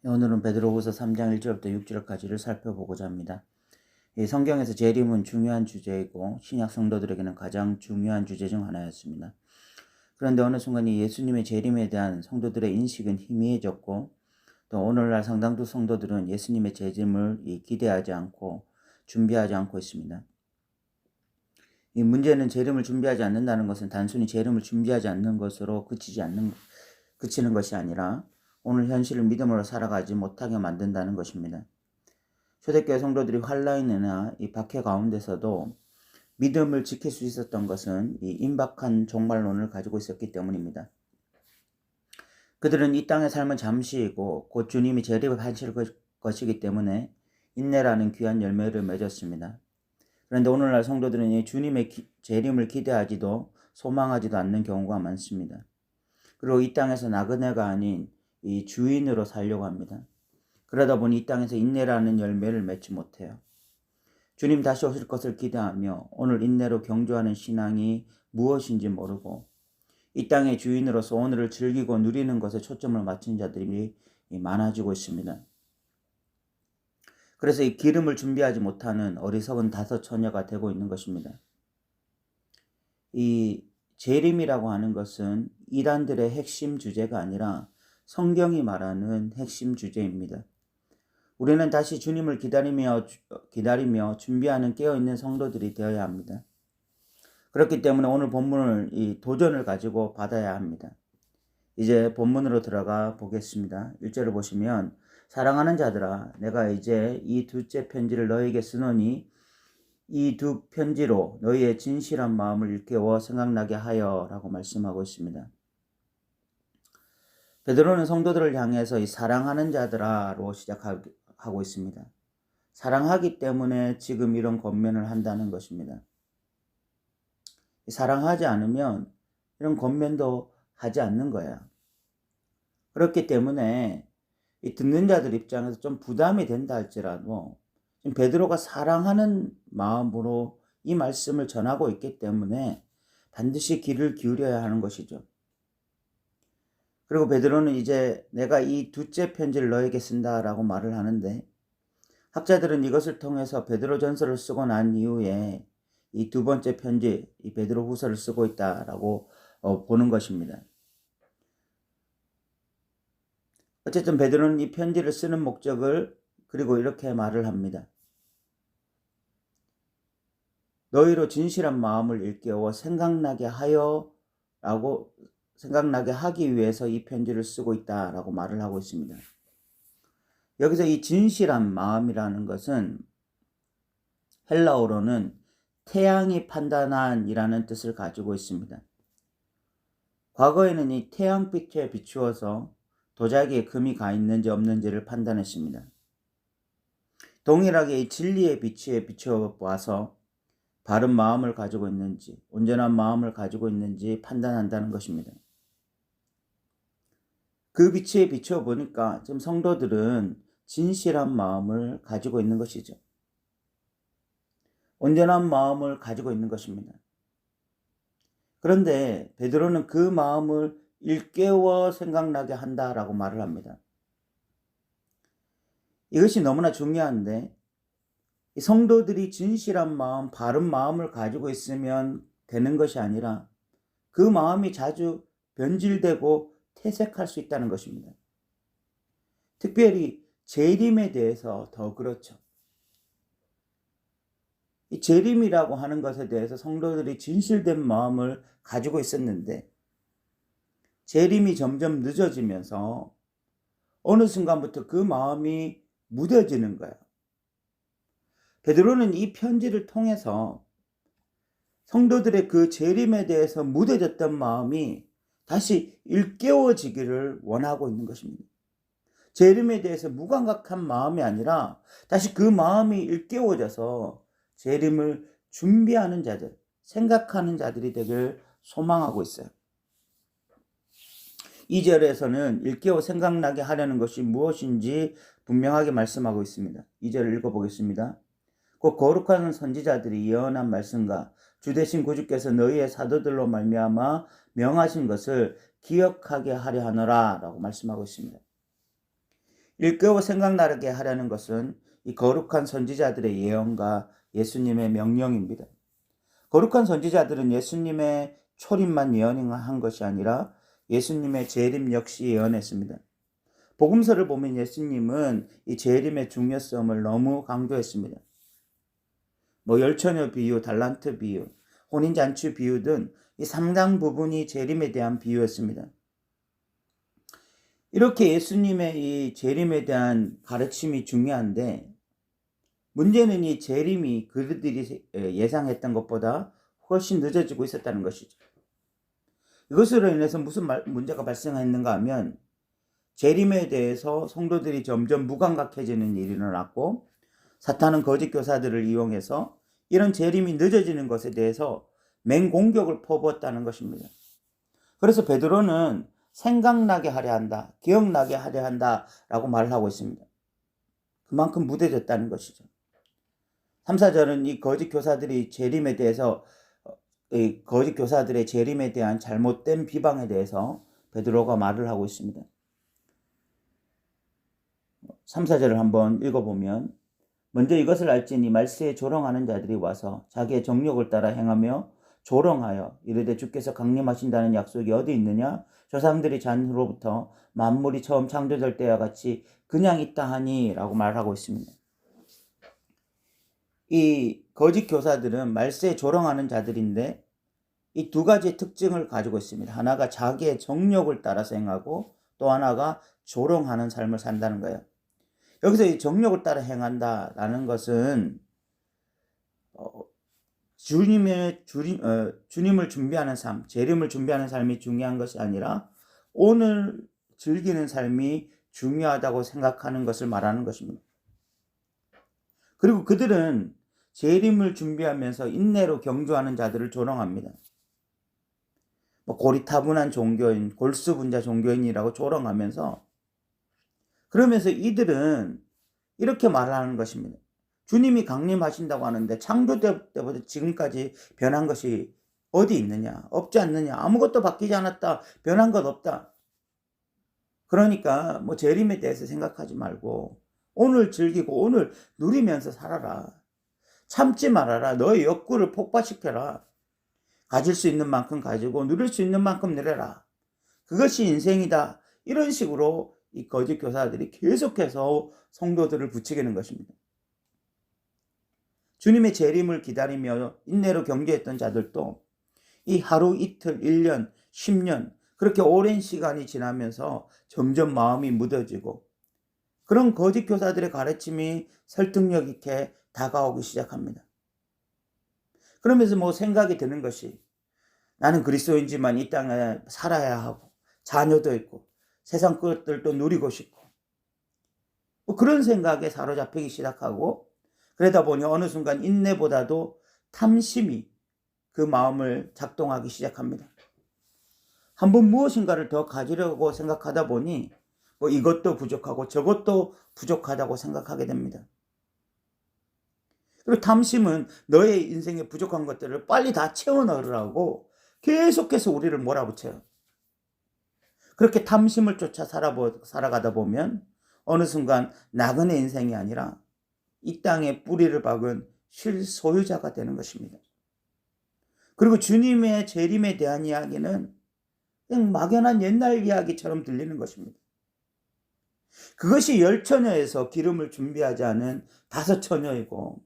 오늘은 베드로후서 3장 1절부터 6절까지를 살펴보고자 합니다. 이 성경에서 재림은 중요한 주제이고 신약 성도들에게는 가장 중요한 주제 중 하나였습니다. 그런데 어느 순간 이 예수님의 재림에 대한 성도들의 인식은 희미해졌고 또 오늘날 상당수 성도들은 예수님의 재림을 기대하지 않고 준비하지 않고 있습니다. 이 문제는 재림을 준비하지 않는다는 것은 단순히 재림을 준비하지 않는 것으로 그치는 것이 아니라 오늘 현실을 믿음으로 살아가지 못하게 만든다는 것입니다. 초대교회 성도들이 환란이나 이 박해 가운데서도 믿음을 지킬 수 있었던 것은 이 임박한 종말론을 가지고 있었기 때문입니다. 그들은 이 땅의 삶은 잠시이고 곧 주님이 재림하실 것이기 때문에 인내라는 귀한 열매를 맺었습니다. 그런데 오늘날 성도들은 이 주님의 재림을 기대하지도 소망하지도 않는 경우가 많습니다. 그리고 이 땅에서 나그네가 아닌 이 주인으로 살려고 합니다. 그러다 보니 이 땅에서 인내라는 열매를 맺지 못해요. 주님 다시 오실 것을 기대하며 오늘 인내로 경주하는 신앙이 무엇인지 모르고 이 땅의 주인으로서 오늘을 즐기고 누리는 것에 초점을 맞춘 자들이 많아지고 있습니다. 그래서 이 기름을 준비하지 못하는 어리석은 다섯 처녀가 되고 있는 것입니다. 이 재림이라고 하는 것은 이단들의 핵심 주제가 아니라 성경이 말하는 핵심 주제입니다. 우리는 다시 주님을 기다리며 준비하는 깨어있는 성도들이 되어야 합니다. 그렇기 때문에 오늘 본문을 이 도전을 가지고 받아야 합니다. 이제 본문으로 들어가 보겠습니다. 1절을 보시면 사랑하는 자들아 내가 이제 이 둘째 편지를 너에게 쓰노니 이 두 편지로 너희의 진실한 마음을 일깨워 생각나게 하여 라고 말씀하고 있습니다. 베드로는 성도들을 향해서 이 사랑하는 자들아로 시작하고 있습니다. 사랑하기 때문에 지금 이런 권면을 한다는 것입니다. 사랑하지 않으면 이런 권면도 하지 않는 거예요. 그렇기 때문에 이 듣는 자들 입장에서 좀 부담이 된다 할지라도 지금 베드로가 사랑하는 마음으로 이 말씀을 전하고 있기 때문에 반드시 귀를 기울여야 하는 것이죠. 그리고 베드로는 이제 내가 이 둘째 편지를 너에게 쓴다라고 말을 하는데 학자들은 이것을 통해서 베드로전서를 쓰고 난 이후에 이 두 번째 편지, 이 베드로후서를 쓰고 있다라고 보는 것입니다. 어쨌든 베드로는 이 편지를 쓰는 목적을 그리고 이렇게 말을 합니다. 너희로 진실한 마음을 일깨워 생각나게 하기 위해서 이 편지를 쓰고 있다라고 말을 하고 있습니다. 여기서 이 진실한 마음이라는 것은 헬라어로는 태양이 판단한이라는 뜻을 가지고 있습니다. 과거에는 이 태양빛에 비추어서 도자기에 금이 가 있는지 없는지를 판단했습니다. 동일하게 이 진리의 빛에 비춰봐서 바른 마음을 가지고 있는지 온전한 마음을 가지고 있는지 판단한다는 것입니다. 그 빛에 비춰보니까 지금 성도들은 진실한 마음을 가지고 있는 것이죠. 온전한 마음을 가지고 있는 것입니다. 그런데 베드로는 그 마음을 일깨워 생각나게 한다라고 말을 합니다. 이것이 너무나 중요한데 이 성도들이 진실한 마음, 바른 마음을 가지고 있으면 되는 것이 아니라 그 마음이 자주 변질되고 퇴색할 수 있다는 것입니다. 특별히 재림에 대해서 더 그렇죠. 이 재림이라고 하는 것에 대해서 성도들이 진실된 마음을 가지고 있었는데 재림이 점점 늦어지면서 어느 순간부터 그 마음이 무뎌지는 거예요. 베드로는 이 편지를 통해서 성도들의 그 재림에 대해서 무뎌졌던 마음이 다시 일깨워지기를 원하고 있는 것입니다. 재림에 대해서 무감각한 마음이 아니라 다시 그 마음이 일깨워져서 재림을 준비하는 자들, 생각하는 자들이 되길 소망하고 있어요. 2절에서는 일깨워 생각나게 하려는 것이 무엇인지 분명하게 말씀하고 있습니다. 2절을 읽어보겠습니다. 곧 거룩한 선지자들이 예언한 말씀과 주되신 구주께서 너희의 사도들로 말미암아 명하신 것을 기억하게 하려 하노라 라고 말씀하고 있습니다. 일깨워 생각나게 하려는 것은 이 거룩한 선지자들의 예언과 예수님의 명령입니다. 거룩한 선지자들은 예수님의 초림만 예언한 것이 아니라 예수님의 재림 역시 예언했습니다. 복음서를 보면 예수님은 이 재림의 중요성을 너무 강조했습니다. 열처녀 비유, 달란트 비유, 혼인잔치 비유 등 이 상당 부분이 재림에 대한 비유였습니다. 이렇게 예수님의 이 재림에 대한 가르침이 중요한데, 문제는 이 재림이 그들이 예상했던 것보다 훨씬 늦어지고 있었다는 것이죠. 이것으로 인해서 무슨 문제가 발생했는가 하면, 재림에 대해서 성도들이 점점 무감각해지는 일이 일어났고, 사탄은 거짓 교사들을 이용해서 이런 재림이 늦어지는 것에 대해서 맹공격을 퍼부었다는 것입니다. 그래서 베드로는 생각나게 하려 한다, 기억나게 하려 한다 라고 말을 하고 있습니다. 그만큼 무뎌졌다는 것이죠. 3, 4절은 이 거짓 교사들이 재림에 대해서, 이 거짓 교사들의 재림에 대한 잘못된 비방에 대해서 베드로가 말을 하고 있습니다. 3, 4절을 한번 읽어보면, 먼저 이것을 알지니 말세에 조롱하는 자들이 와서 자기의 정욕을 따라 행하며 조롱하여 이르되 주께서 강림하신다는 약속이 어디 있느냐? 조상들이 잔후로부터 만물이 처음 창조될 때와 같이 그냥 있다 하니 라고 말하고 있습니다. 이 거짓 교사들은 말세에 조롱하는 자들인데 이 두 가지의 특징을 가지고 있습니다. 하나가 자기의 정욕을 따라서 행하고 또 하나가 조롱하는 삶을 산다는 거예요. 여기서 이 정욕을 따라 행한다라는 것은 주님을 준비하는 삶, 재림을 준비하는 삶이 중요한 것이 아니라 오늘 즐기는 삶이 중요하다고 생각하는 것을 말하는 것입니다. 그리고 그들은 재림을 준비하면서 인내로 경주하는 자들을 조롱합니다. 고리타분한 종교인, 골수분자 종교인이라고 조롱하면서, 그러면서 이들은 이렇게 말하는 것입니다. 주님이 강림하신다고 하는데 창조 때부터 지금까지 변한 것이 어디 있느냐? 없지 않느냐? 아무것도 바뀌지 않았다. 변한 것 없다. 그러니까 재림에 대해서 생각하지 말고 오늘 즐기고 오늘 누리면서 살아라. 참지 말아라. 너의 욕구를 폭발시켜라. 가질 수 있는 만큼 가지고 누릴 수 있는 만큼 누려라. 그것이 인생이다. 이런 식으로 이 거짓 교사들이 계속해서 성도들을 부추기는 것입니다. 주님의 재림을 기다리며 인내로 경주했던 자들도 이 하루 이틀, 1년, 10년 그렇게 오랜 시간이 지나면서 점점 마음이 무뎌지고 그런 거짓 교사들의 가르침이 설득력 있게 다가오기 시작합니다. 그러면서 생각이 드는 것이, 나는 그리스도인지만 이 땅에 살아야 하고 자녀도 있고 세상 것들도 누리고 싶고 그런 생각에 사로잡히기 시작하고, 그러다 보니 어느 순간 인내보다도 탐심이 그 마음을 작동하기 시작합니다. 한번 무엇인가를 더 가지려고 생각하다 보니 이것도 부족하고 저것도 부족하다고 생각하게 됩니다. 그리고 탐심은 너의 인생에 부족한 것들을 빨리 다 채워 넣으라고 계속해서 우리를 몰아붙여요. 그렇게 탐심을 쫓아 살아가다 보면 어느 순간 나그네 인생이 아니라 이 땅에 뿌리를 박은 실소유자가 되는 것입니다. 그리고 주님의 재림에 대한 이야기는 그냥 막연한 옛날 이야기처럼 들리는 것입니다. 그것이 10처녀에서 기름을 준비하지 않은 5처녀이고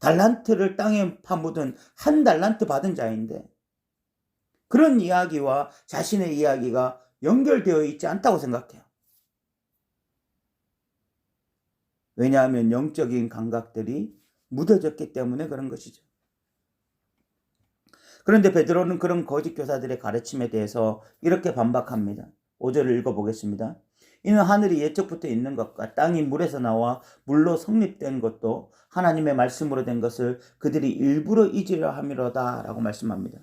달란트를 땅에 파묻은 1달란트 받은 자인데, 그런 이야기와 자신의 이야기가 연결되어 있지 않다고 생각해요. 왜냐하면 영적인 감각들이 묻어졌기 때문에 그런 것이죠. 그런데 베드로는 그런 거짓 교사들의 가르침에 대해서 이렇게 반박합니다. 5절을 읽어보겠습니다. 이는 하늘이 예적부터 있는 것과 땅이 물에서 나와 물로 성립된 것도 하나님의 말씀으로 된 것을 그들이 일부러 잊으려 함이로다 라고 말씀합니다.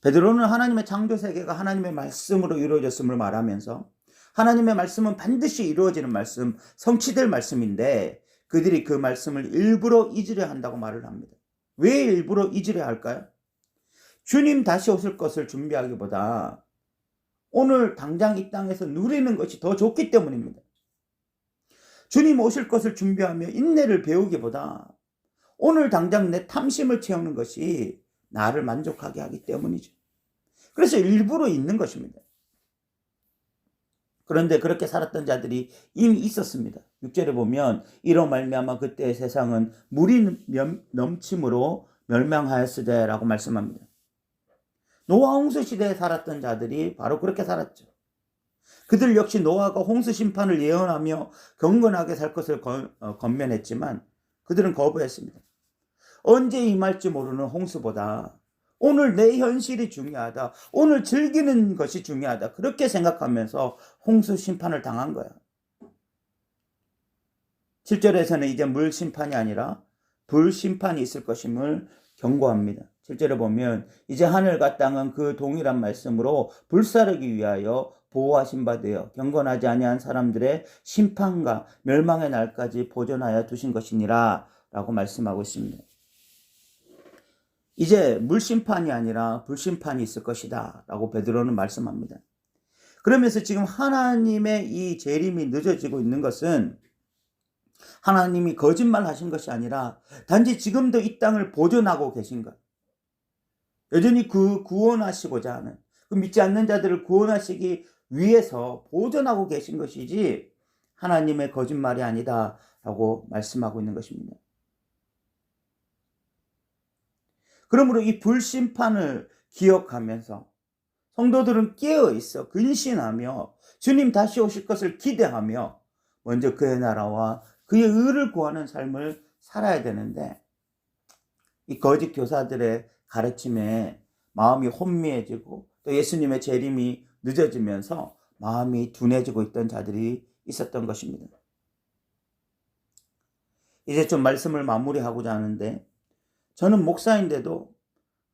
베드로는 하나님의 창조 세계가 하나님의 말씀으로 이루어졌음을 말하면서 하나님의 말씀은 반드시 이루어지는 말씀, 성취될 말씀인데 그들이 그 말씀을 일부러 잊으려 한다고 말을 합니다. 왜 일부러 잊으려 할까요? 주님 다시 오실 것을 준비하기보다 오늘 당장 이 땅에서 누리는 것이 더 좋기 때문입니다. 주님 오실 것을 준비하며 인내를 배우기보다 오늘 당장 내 탐심을 채우는 것이 나를 만족하게 하기 때문이죠. 그래서 일부러 있는 것입니다. 그런데 그렇게 살았던 자들이 이미 있었습니다. 6절에 보면 이로 말미암아 그때 세상은 물이 넘침으로 멸망하였으되 라고 말씀합니다. 노아 홍수 시대에 살았던 자들이 바로 그렇게 살았죠. 그들 역시 노아가 홍수 심판을 예언하며 경건하게 살 것을 권면했지만 그들은 거부했습니다. 언제 임할지 모르는 홍수보다 오늘 내 현실이 중요하다, 오늘 즐기는 것이 중요하다, 그렇게 생각하면서 홍수 심판을 당한 거야. 7절에서는 이제 물 심판이 아니라 불 심판이 있을 것임을 경고합니다. 7절에 보면 이제 하늘과 땅은 그 동일한 말씀으로 불사르기 위하여 보호하신 바 되어 경건하지 아니한 사람들의 심판과 멸망의 날까지 보존하여 두신 것이니라 라고 말씀하고 있습니다. 이제 물심판이 아니라 불심판이 있을 것이다 라고 베드로는 말씀합니다. 그러면서 지금 하나님의 이 재림이 늦어지고 있는 것은 하나님이 거짓말 하신 것이 아니라 단지 지금도 이 땅을 보존하고 계신 것, 여전히 구원하시고자 하는, 그 믿지 않는 자들을 구원하시기 위해서 보존하고 계신 것이지 하나님의 거짓말이 아니다 라고 말씀하고 있는 것입니다. 그러므로 이 불심판을 기억하면서 성도들은 깨어있어 근신하며 주님 다시 오실 것을 기대하며 먼저 그의 나라와 그의 의를 구하는 삶을 살아야 되는데, 이 거짓 교사들의 가르침에 마음이 혼미해지고 또 예수님의 재림이 늦어지면서 마음이 둔해지고 있던 자들이 있었던 것입니다. 이제 좀 말씀을 마무리하고자 하는데, 저는 목사인데도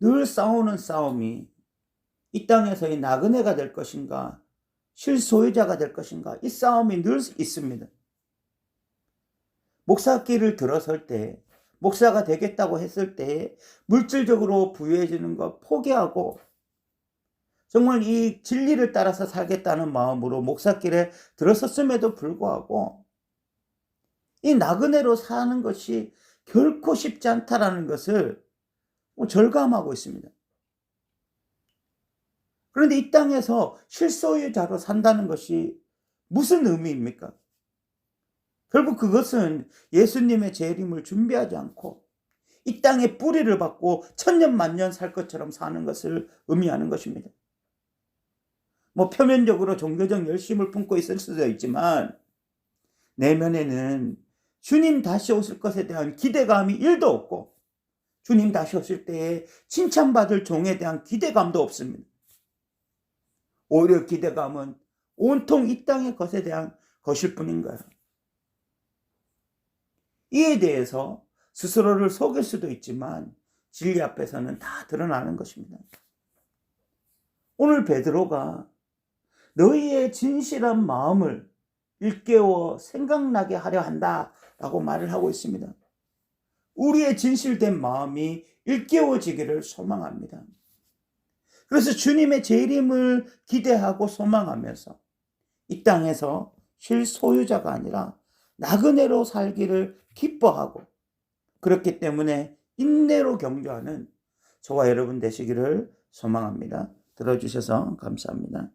늘 싸우는 싸움이 이 땅에서의 나그네가 될 것인가, 실소유자가 될 것인가, 이 싸움이 늘 있습니다. 목사길을 들어설 때, 목사가 되겠다고 했을 때 물질적으로 부유해지는 것 포기하고 정말 이 진리를 따라서 살겠다는 마음으로 목사길에 들어섰음에도 불구하고 이 나그네로 사는 것이 결코 쉽지 않다라는 것을 절감하고 있습니다. 그런데 이 땅에서 실소유자로 산다는 것이 무슨 의미입니까? 결국 그것은 예수님의 재림을 준비하지 않고 이 땅에 뿌리를 받고 천년 만년 살 것처럼 사는 것을 의미하는 것입니다. 표면적으로 종교적 열심을 품고 있을 수도 있지만 내면에는 주님 다시 오실 것에 대한 기대감이 1도 없고 주님 다시 오실 때에 칭찬받을 종에 대한 기대감도 없습니다. 오히려 기대감은 온통 이 땅의 것에 대한 것일 뿐인 거예요. 이에 대해서 스스로를 속일 수도 있지만 진리 앞에서는 다 드러나는 것입니다. 오늘 베드로가 너희의 진실한 마음을 일깨워 생각나게 하려 한다라고 말을 하고 있습니다. 우리의 진실된 마음이 일깨워지기를 소망합니다. 그래서 주님의 재림을 기대하고 소망하면서 이 땅에서 실소유자가 아니라 나그네로 살기를 기뻐하고, 그렇기 때문에 인내로 경주하는 저와 여러분 되시기를 소망합니다. 들어주셔서 감사합니다.